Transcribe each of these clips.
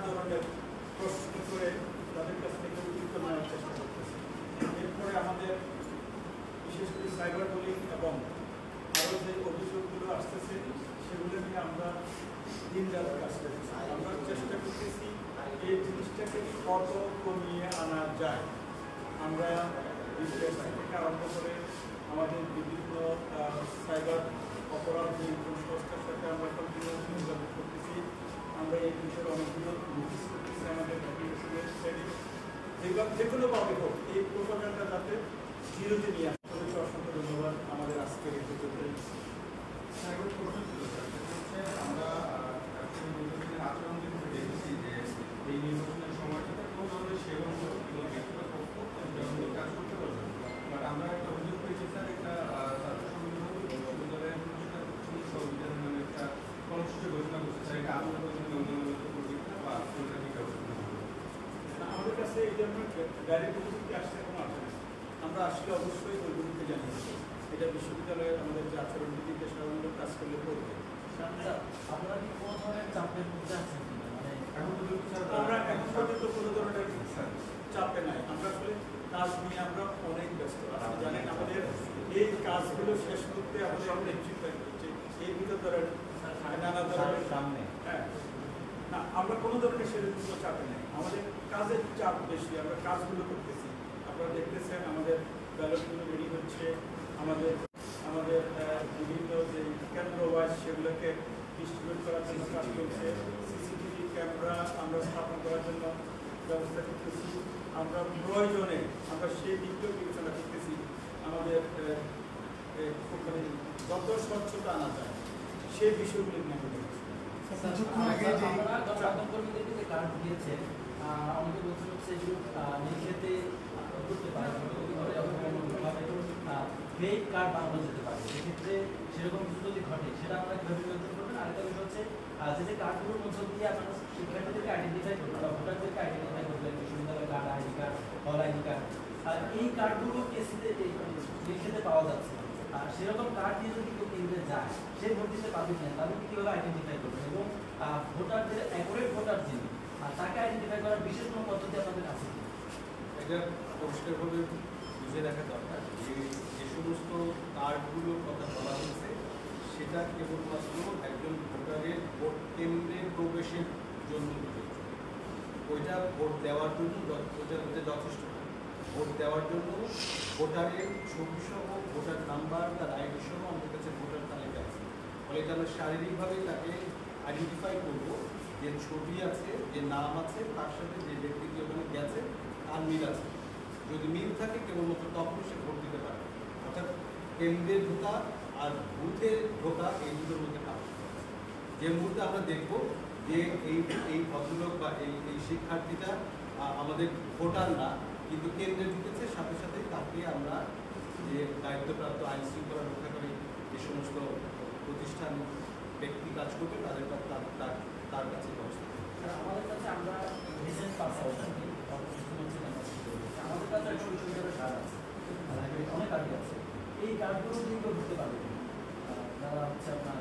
ধরনের প্রশ্ন করে তাদের কাছ থেকে উত্তর নেওয়ার চেষ্টা করতেছি। এরপরে আমাদের বিশেষ করে সাইবার বুলিং এবং আরও যে অভিযোগগুলো আসতেছে সেগুলো নিয়ে আমরা দিন রাত কাজ করতেছি। আমরা চেষ্টা করতেছি এই জিনিসটাকে কত কমিয়ে আনা যায়। আমরা বিপিএসসি থেকে আরম্ভ করে আমাদের বিভিন্ন সাইবার অপরাধ নিয়ন্ত্রণ সংস্থার সাথে আমরা কন্টিনিউসলি যোগাযোগ করতেছি। আমরা এই বিষয়ে অনেকগুলো নোটিস করতেছি আমাদের যে কোনোভাবে হোক এই প্রোপাগান্ডা যাতে জিরোতে নিয়ে আসে। অসংখ্য ধন্যবাদ আমাদের আজকের এই প্রজেক্টে। আমরা নির্বাচনের আচরণ কিন্তু দেখেছি যে এই নির্বাচনের সময়টাতে কোনো ধরনের সেবন কাজ করতে পারবে। বাট আমরা একটা অভিযোগ পেয়েছি স্যার, একটা ছাত্র সংগঠন বিশ্ববিদ্যালয়ের সংবিধান নামে একটা কর্মসূচি ঘোষণা করছে স্যার, এটা আপনার নিয়ন্ত্রণ করবে কিনা বা কোনটা কি ব্যবস্থা আমাদের কাছে এই ধরনের ডাইরেক্ট অভিযোগটি আসছে এখনো আসে না। আমরা আসলে অবশ্যই ওই গ্রুপকে জানিয়েছি। এটা বিশ্ববিদ্যালয়ের আমাদের যে আচরণ নীতিতে সাধারণত কাজ করলে করবে। আপনারা কি কোনো ধরনের চাপের মধ্যে আছেন? মানে আমরা এখন পর্যন্ত কোনো ধরনের চাপে নাই। আমরা আসলে কাজ নিয়ে আমরা অনেক ব্যস্ত। আপনি জানেন আমাদের এই কাজগুলো শেষ করতে আমাদের অনেক চিন্তা করছে। এই ভিতর ধরেন নানা ধরনের সামনে না, আমরা কোনো ধরনের সেরকম কোনো চাপে নেই। আমাদের কাজের চাপ বেশি, আমরা কাজগুলো করতেছি। আপনারা দেখতেছেন আমাদের ব্যালটগুলো রেডি হচ্ছে, আমাদের আমাদের বিভিন্ন যে কেন্দ্র ওয়াইজ সেগুলোকে ডিস্ট্রিবিউট করার জন্য কাজ চলছে। সিসিটিভি ক্যামেরা আমরা স্থাপন করার জন্য ব্যবস্থা করতেছি। আমরা প্রয়োজনে আমরা সেই দিকটাও বিবেচনা করতেছি। আমাদের ওখানে যত স্বচ্ছতা আনা যায় সেই বিষয়গুলি নিয়ে আমরা দেখছি। কর্মীদেরকে যে কার্ড দিয়েছেন অনেকে বলছিল সেগুলো নির্ঘেতে করতে পারে ফেক কার্ড বানানো যেতে পারে। সেক্ষেত্রে সেরকম কিছু যদি ঘটে সেটা আমরা কীভাবে নিয়ন্ত্রণ করবেন? আরেকটা বিষয় হচ্ছে যে কার্ডগুলোর মধ্য দিয়ে আপনারা শিক্ষার্থীদেরকে আইডেন্টিফাই করবেন বা ভোটারদেরকে আইডেন্টিফাই করবেন, বিশ্ববিদ্যালয়ের কার্ড, আইডি কার্ড, হল আইডি কার্ড, আর এই কার্ডগুলো কেসিতে নির্ঘেতে পাওয়া যাচ্ছে। আর সেরকম কার্ড দিয়ে যদি কেউ কেন্দ্রে যায়, সে ভোট দিতে পারবে না, তাদেরকে কীভাবে আইডেন্টিফাই করবেন? এবং ভোটারদের অ্যাকুরেট ভোটার যিনি তাকে আইডেন্টিফাই করার বিশেষ কোনো পদ্ধতি আপনাদের আছে? এটা পরিষ্কারভাবে বুঝে রাখা দরকার যে যে সমস্ত কার্ডগুলোর কথা বলা হয়েছে সেটা কেবলমাত্র একজন ভোটারের ভোট কেন্দ্রে প্রবেশের জন্য ওইটা ভোট দেওয়ার জন্য ওইটা যথেষ্ট। ভোট দেওয়ার জন্য ভোটারের ছবি সহ, ভোটার নাম্বার, তার আইডি সহ আমাদের কাছে ভোটার তালিকা আছে। ফলে এটা আমরা শারীরিকভাবেই তাকে আইডেন্টিফাই করবো যে ছবি আছে, যে নাম আছে, তার সাথে যে ব্যক্তিটি ওখানে গেছে তার মিল আছে। যদি মিল থাকে কেবলমাত্র তখন সে ভোট দিতে পারে। অর্থাৎ কেন্দ্রে ঢোকা আর বুথে ঢোকা এই দুটোর মধ্যে পার্থক্য আছে। যে মুহূর্তে আমরা দেখব যে এই ভদ্রলোক বা এই শিক্ষার্থীটা আমাদের ভোটার না, কিন্তু কেন্দ্রে ঢুকেছে, সাথে সাথে তাকে আমরা যে দায়িত্বপ্রাপ্ত আইন শৃঙ্খলা রক্ষাকারী যে সমস্ত প্রতিষ্ঠান ব্যক্তি কাজ করবে তার কাছে ব্যবস্থা। আমাদের কাছে আমরা রিসেন্ট পাস আউট আমাদের কাছে একটা বিশ্ববিদ্যালয়ের কার্ড আছে, অনেক কার্ড আছে। এই কার্ডগুলো দিয়ে কেউ ঢুকতে পারবে যারা হচ্ছে আপনার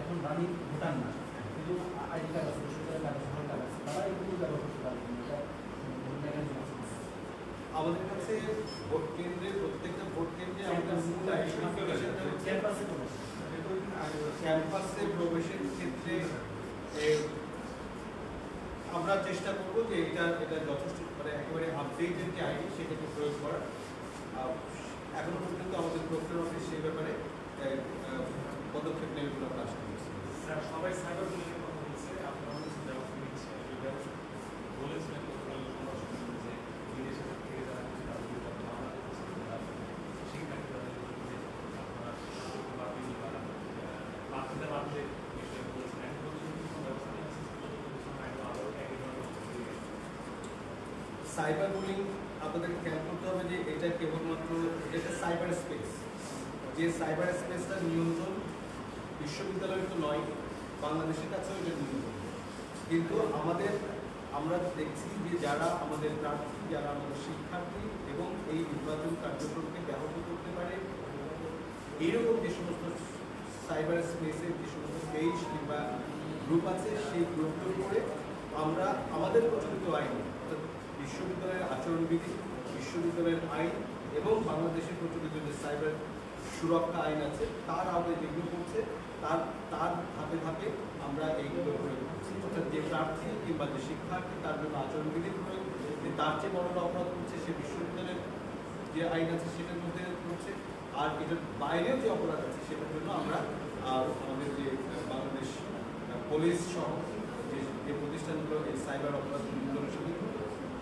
এখন রানিং ভোটার না, কিন্তু আইডি কার্ড আছে, বিশ্ববিদ্যালয়ের কার্ড আছে, ভোটার কার্ড আছে, তারা এগুলো ব্যবহার করতে পারবে। আমাদের কাছে ভোট কেন্দ্রে, প্রত্যেকটা ভোট কেন্দ্রে আমাদের মূল ক্যাম্পাসে প্রবেশের ক্ষেত্রে আমরা চেষ্টা করবো যে এটা যথেষ্ট মানে একেবারে আপডেটেড যে আইডি সেটাকে প্রয়োগ করার। এখনো পর্যন্ত আমাদের প্রক্টর অফিস সেই ব্যাপারে পদক্ষেপ নেবে বলে আমরা আশা করছি। সবাই সাইবার বুলিংয়ের কথা বলছে, আপনারা ব্যবস্থা নিচ্ছে বলেছিলেন বিদেশে থেকে যারা শিক্ষার্থীরা বাড়তে বিষয়ে বলেছেন। সাইবার বুলিং আপনাদেরকে খেয়াল করতে হবে যে এটা কেবলমাত্র এটা সাইবার স্পেস, যে সাইবার স্পেসটার নিয়ন্ত্রণ বিশ্ববিদ্যালয়ের তো নয়, বাংলাদেশের কাছেও এটা নিয়ন্ত্রণ। কিন্তু আমরা দেখছি যে যারা আমাদের প্রার্থী, যারা আমাদের শিক্ষার্থী এবং এই নির্বাচন কার্যক্রমকে ব্যাহত করতে পারে এইরকম যে সমস্ত সাইবার স্পেসের যে সমস্ত পেজ কিংবা গ্রুপ আছে, সেই গ্রুপগুলোর উপরে আমরা আমাদের প্রচলিত আইন অর্থাৎ বিশ্ববিদ্যালয়ের আচরণবিধি, বিশ্ববিদ্যালয়ের আইন এবং বাংলাদেশের প্রচলিত যে সাইবার সুরক্ষা আইন আছে তার আওতায় যেগুলো করছে তার তার ধাপে ধাপে আমরা এইগুলো প্রয়োগ করছি। অর্থাৎ যে প্রার্থী কিংবা যে শিক্ষার্থী তার জন্য আচরণবিধি প্রয়োগ, তার যে বড় অপরাধ করছে সে বিশ্ববিদ্যালয়ের যে আইন আছে সেটার মধ্যে করছে, আর এটার বাইরেও যে অপরাধ আছে সেটার জন্য আমরা আমাদের যে বাংলাদেশ পুলিশ সহ যে প্রতিষ্ঠানগুলো এই সাইবার অপরাধ নিয়ন্ত্রণের সাথে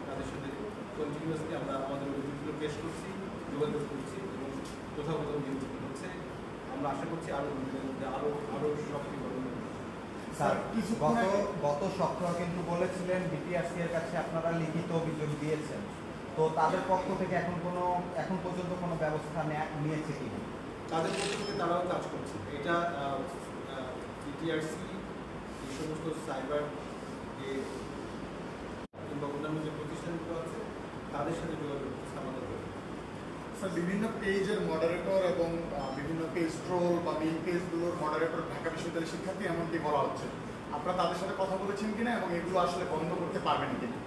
তাদের সাথে কন্টিনিউয়াসলি আমরা আমাদের অভিযোগগুলো পেশ করছি, যোগাযোগ করছি এবং কোথাও কোথাও নিয়ন্ত্রণ হচ্ছে। আমরা আশা করছি আরও দিনের মধ্যে আরও সক্রিয় হবে। স্যার গত সপ্তাহে কিন্তু বলেছিলেন বিটিআরসি এর কাছে আপনারা লিখিত অভিযোগ দিয়েছেন, তো তাদের পক্ষ থেকে এখন পর্যন্ত কোনো ব্যবস্থা নিয়েছে কি? তাদের পক্ষ থেকে তারাও কাজ করছে। এটা বিটিআরসি এই সমস্ত সাইবার যে কিংবা অন্যান্য যে প্রতিষ্ঠানগুলো আছে তাদের সাথে যোগাযোগ করছে আমাদের। স্যার বিভিন্ন পেজের মডারেটর এবং বিভিন্ন পেজ ট্রোল বা মেইন পেজগুলোর মডারেটর ঢাকা বিশ্ববিদ্যালয়ের শিক্ষার্থী এমনটি বলা হচ্ছে, আপনারা তাদের সাথে কথা বলেছেন কিনা এবং এগুলো আসলে বন্ধ করতে পারবেন কিনা?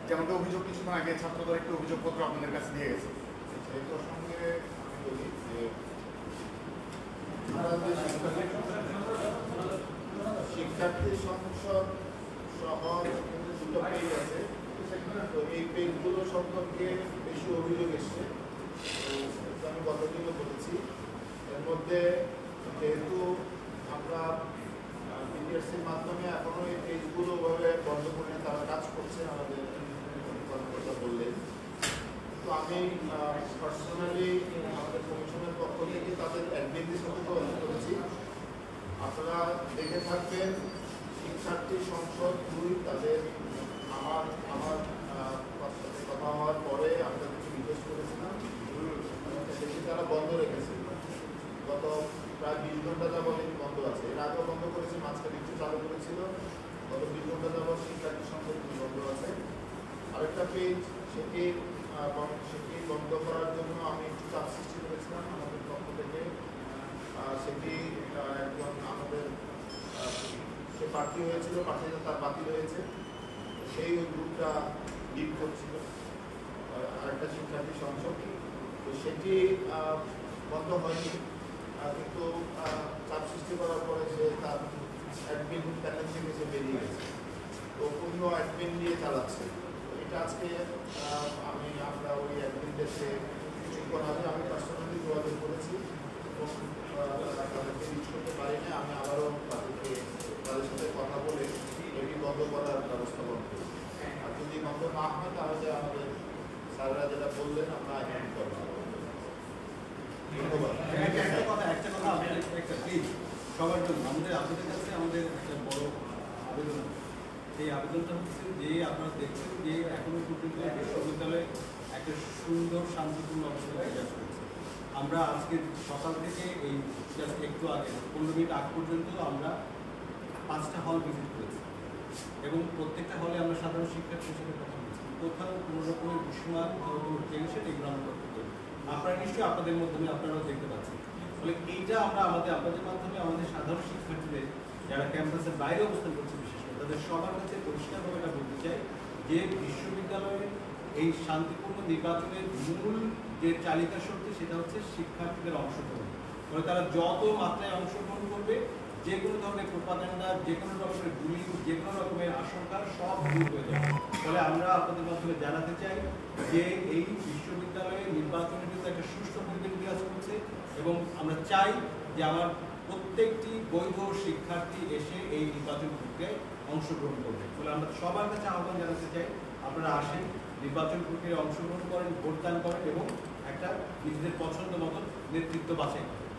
যেমনটা অভিযোগ কিছুক্ষণ আগে ছাত্রদের একটি অভিযোগপত্র আপনাদের কাছে দিয়ে গেছে। সেই প্রসঙ্গে আমি বলি যে শিক্ষার্থী সংসদ সহ কিন্তু দুটো পেজ আছে, তো এই পেজগুলো সম্পর্কে বেশি অভিযোগ এসছে। তো আমি গতদিনও বলেছি, এর মধ্যে যেহেতু আমরা বিটিআরসির মাধ্যমে এখনো এই পেজগুলো ওভাবে বন্ধ করে তারা কাজ করছে আমাদের কর্মকর্তা বললেন, তো আমি পার্সোনালি আমাদের কমিশনের পক্ষ থেকে তাদের অ্যাডমিনদের সাথে যোগাযোগ করেছি। আপনারা দেখে থাকবেন শিক্ষার্থী সংসদ 2 তাদের আমার সাথে কথা হওয়ার পরে আমি তাদেরকে রিকোয়েস্ট করেছিলাম, সেটি তারা বন্ধ রেখেছে। গত প্রায় 20 ঘন্টা যাবত বন্ধ আছে। এর আগেও বন্ধ করেছে, মাঝখানে একটু চালু করেছিল। গত 20 ঘন্টা যাবত শিক্ষার্থী সংসদ বন্ধ আছে। আরেকটা পেজ সেটি বন্ধ করার জন্য আমি একটু চাপ সৃষ্টি করেছিলাম আমাদের পক্ষ থেকে। সেটি একজন আমাদের সে প্রার্থী হয়েছিল, প্রার্থীটা তার বাতিল হয়েছে, সেই গ্রুপটা লিড করছিল আরেকটা শিক্ষার্থী সংসদ, তো সেটি বন্ধ হয়নি। কিন্তু চাপ সৃষ্টি করার পরে সে তার অ্যাডমিন প্যানেল থেকে সে বেরিয়ে গেছে, তো অন্য অ্যাডমিন দিয়ে চালাচ্ছে। এটা আজকে আমরা ওই অ্যাডমিনদেরকে কিছুক্ষণ আগে আমি পার্সোনালি যোগাযোগ করেছি এবং তাদেরকে রিচ করতে পারিনি। আমি আবারও তাদের সাথে কথা বলে এটি বন্ধ করার ব্যবস্থা করব। আর যদি বন্ধ না হয় তাহলে আমাদের স্যাররা যেটা বললেন আমরা আইন করব। ধন্যবাদ। একটা কথা প্লিজ সবার জন্য আপনাদের কাছে আমাদের একটা বড় আবেদন। এই আবেদনটা হচ্ছে যে আপনারা দেখছেন যে এখনো পর্যন্ত বিশ্ববিদ্যালয়ে একটা সুন্দর শান্তিপূর্ণ অবস্থা বিরাজ করছে। আমরা আজকে সকাল থেকে এই জাস্ট একটু আগে 15 মিনিট আগ পর্যন্ত আমরা 5টা হল ভিজিট করেছি এবং প্রত্যেকটা হলে আমরা সাধারণ শিক্ষার্থীর সাথে কথা বলছি। কোথাও কোনো রকমের বিস্ময়, কোথাও কোনো টেনশন এগুলো আমরা করতে পারি। আপনারা নিশ্চয়ই আপনাদের মাধ্যমে আপনারাও দেখতে পাচ্ছেন। ফলে এইটা আমরা আপনাদের মাধ্যমে আমাদের সাধারণ শিক্ষার্থীদের যারা ক্যাম্পাসের বাইরে অবস্থান করছে বিশেষ করে তাদের সবার কাছে পরিষ্কারভাবে এটা বলতে চাই যে বিশ্ববিদ্যালয়ের এই শান্তিপূর্ণ নির্বাচনের মূল যে চালিকা শক্তি সেটা হচ্ছে শিক্ষার্থীদের অংশগ্রহণ। ফলে তারা যত মাত্রায় অংশগ্রহণ করবে যে কোনো ধরনের প্রোপাগান্ডা, যে কোনো রকমের গুলি, যে কোনো রকমের আশঙ্কা সব দূর হয়ে যাবে। ফলে আমরা আপনাদের মাধ্যমে জানাতে চাই যে এই বিশ্ববিদ্যালয়ে নির্বাচনের জন্য একটা সুষ্ঠু পরিবেশ বিরাজ করছে এবং আমরা চাই যে আমার প্রত্যেকটি বৈধ শিক্ষার্থী এসে এই নির্বাচন প্রক্রিয়ায় অংশগ্রহণ করবে। ফলে আমরা সবার কাছে আহ্বান জানাতে চাই আপনারা আসেন, নির্বাচন প্রক্রিয়ায় অংশগ্রহণ করেন, ভোটদান করেন এবং একটা নিজেদের পছন্দ মতো নেতৃত্ব বাছাই করেন।